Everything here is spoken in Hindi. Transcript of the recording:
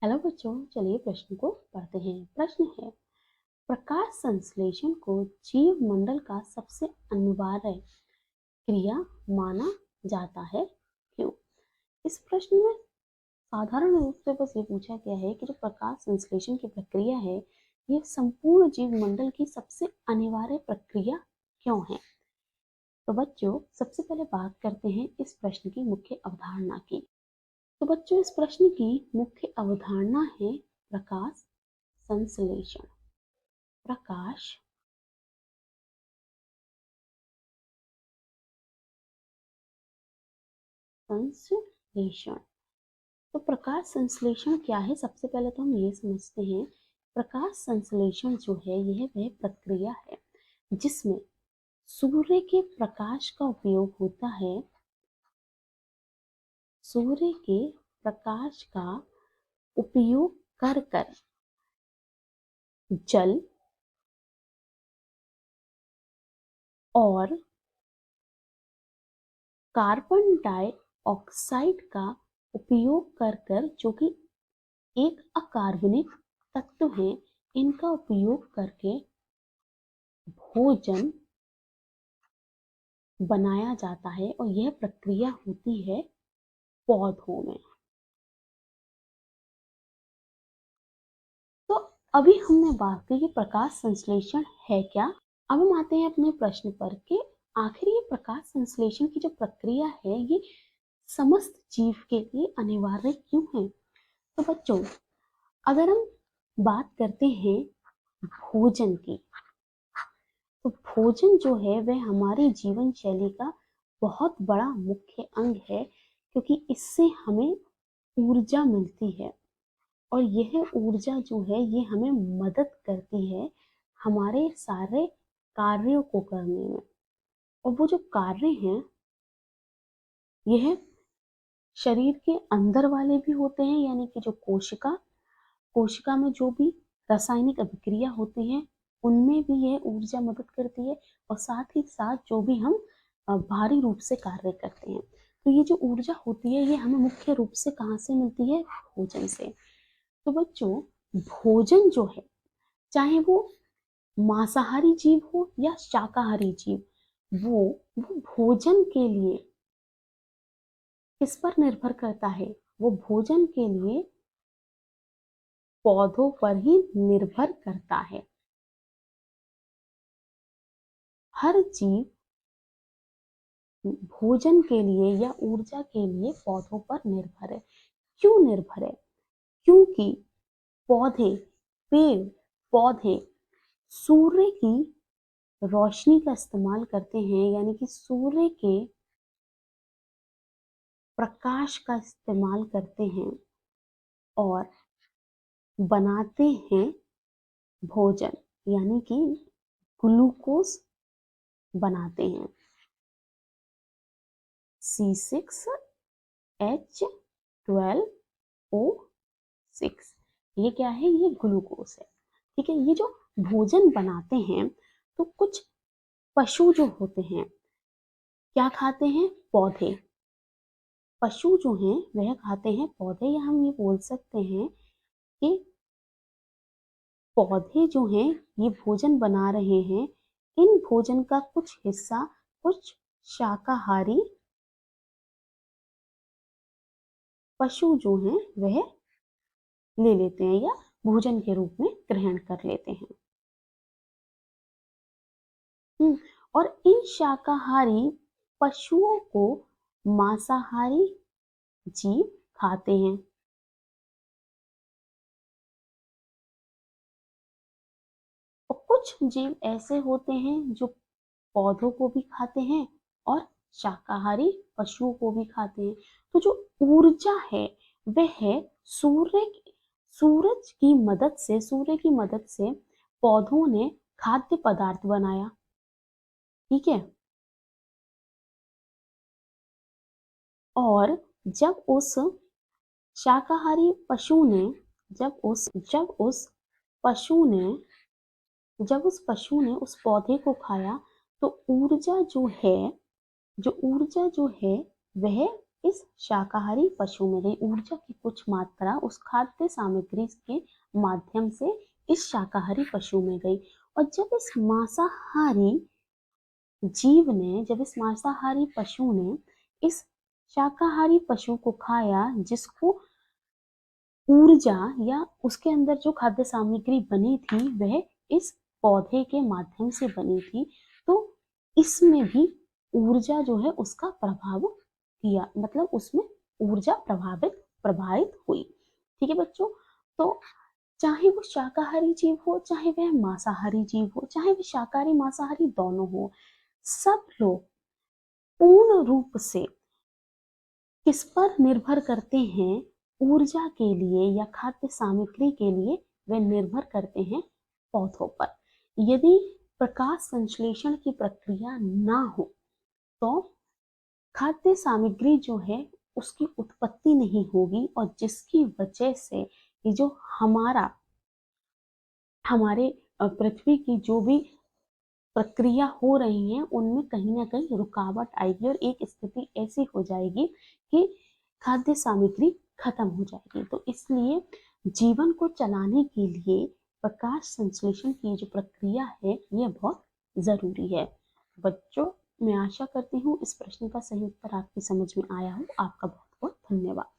हेलो बच्चों, चलिए प्रश्न को पढ़ते हैं। प्रश्न है, प्रकाश संश्लेषण को जीव मंडल का सबसे अनिवार्य क्रिया माना जाता है, क्यों? इस प्रश्न में साधारण रूप से बस ये पूछा गया है कि जो प्रकाश संश्लेषण की प्रक्रिया है, ये संपूर्ण जीव मंडल की सबसे अनिवार्य प्रक्रिया क्यों है। तो बच्चों, सबसे पहले बात करते हैं इस प्रश्न की मुख्य अवधारणा की। तो बच्चों, इस प्रश्न की मुख्य अवधारणा है प्रकाश संश्लेषण। प्रकाश संश्लेषण। तो प्रकाश संश्लेषण क्या है? सबसे पहले तो हम ये समझते हैं, प्रकाश संश्लेषण जो है यह वह प्रक्रिया है जिसमें सूर्य के प्रकाश का उपयोग होता है। सूर्य के प्रकाश का उपयोग कर कर जल और कार्बन डाइऑक्साइड का उपयोग कर कर, जो कि एक अकार्बनिक तत्व है, इनका उपयोग करके भोजन बनाया जाता है। और यह प्रक्रिया होती है पौधों में। तो अभी हमने बात की कि प्रकाश संश्लेषण है क्या। अब हम आते हैं अपने प्रश्न पर कि आखिर ये प्रकाश संश्लेषण की जो प्रक्रिया है ये समस्त जीव के लिए अनिवार्य क्यों है। तो बच्चों, अगर हम बात करते हैं भोजन की, तो भोजन जो है वह हमारी जीवन शैली का बहुत बड़ा मुख्य अंग है, क्योंकि इससे हमें ऊर्जा मिलती है। और यह ऊर्जा जो है ये हमें मदद करती है हमारे सारे कार्यों को करने में। और वो जो कार्य हैं यह शरीर के अंदर वाले भी होते हैं, यानी कि जो कोशिका में जो भी रासायनिक अभिक्रिया होती है उनमें भी यह ऊर्जा मदद करती है। और साथ ही साथ जो भी हम भारी रूप से कार्य करते हैं, तो ये जो ऊर्जा होती है ये हमें मुख्य रूप से कहाँ से मिलती है? भोजन से। तो बच्चों, भोजन जो है, चाहे वो मांसाहारी जीव हो या शाकाहारी जीव, वो भोजन के लिए किस पर निर्भर करता है? वो भोजन के लिए पौधों पर ही निर्भर करता है। हर जीव भोजन के लिए या ऊर्जा के लिए पौधों पर निर्भर है। क्यों निर्भर है? क्योंकि पौधे पेड़ पौधे सूर्य की रोशनी का इस्तेमाल करते हैं, यानी कि सूर्य के प्रकाश का इस्तेमाल करते हैं और बनाते हैं भोजन, यानी कि ग्लूकोज बनाते हैं। C6H12O6, ये क्या है? ये ग्लूकोज है। ठीक है। ये जो भोजन बनाते हैं, तो कुछ पशु जो होते हैं क्या खाते हैं? पौधे। पशु जो हैं वह खाते हैं पौधे, या हम ये बोल सकते हैं कि पौधे जो हैं ये भोजन बना रहे हैं। इन भोजन का कुछ हिस्सा कुछ शाकाहारी पशु जो हैं वह ले लेते हैं या भोजन के रूप में ग्रहण कर लेते हैं। और इन शाकाहारी पशुओं को मांसाहारी जीव खाते हैं। और कुछ जीव ऐसे होते हैं जो पौधों को भी खाते हैं और शाकाहारी पशुओं को भी खाते हैं। तो जो ऊर्जा है वह है सूर्य की मदद से पौधों ने खाद्य पदार्थ बनाया। ठीक है। और जब उस शाकाहारी पशु ने जब उस पशु ने उस पौधे को खाया, तो ऊर्जा जो है वह इस शाकाहारी पशु में गई। ऊर्जा की कुछ मात्रा उस खाद्य सामग्री के माध्यम से इस शाकाहारी पशु में गई। और जब इस मांसाहारी पशु ने इस शाकाहारी पशु को खाया, जिसको ऊर्जा या उसके अंदर जो खाद्य सामग्री बनी थी वह इस पौधे के माध्यम से बनी थी, तो इसमें भी ऊर्जा जो है उसका प्रभाव किया, मतलब उसमें ऊर्जा प्रभावित हुई। ठीक है बच्चों, तो चाहे वो शाकाहारी जीव हो, चाहे वह मांसाहारी जीव हो, चाहे वह शाकाहारी मांसाहारी दोनों हो, सब लोग पूर्ण रूप से किस पर निर्भर करते हैं? ऊर्जा के लिए या खाद्य सामग्री के लिए वे निर्भर करते हैं पौधों पर। यदि प्रकाश संश्लेषण की प्रक्रिया ना हो तो खाद्य सामग्री जो है उसकी उत्पत्ति नहीं होगी, और जिसकी वजह से ये जो हमारे पृथ्वी की जो भी प्रक्रिया हो रही है उनमें कहीं ना कहीं रुकावट आएगी, और एक स्थिति ऐसी हो जाएगी कि खाद्य सामग्री खत्म हो जाएगी। तो इसलिए जीवन को चलाने के लिए प्रकाश संश्लेषण की जो प्रक्रिया है ये बहुत जरूरी है। बच्चों, मैं आशा करती हूँ इस प्रश्न का सही उत्तर आपकी समझ में आया हो। आपका बहुत बहुत धन्यवाद।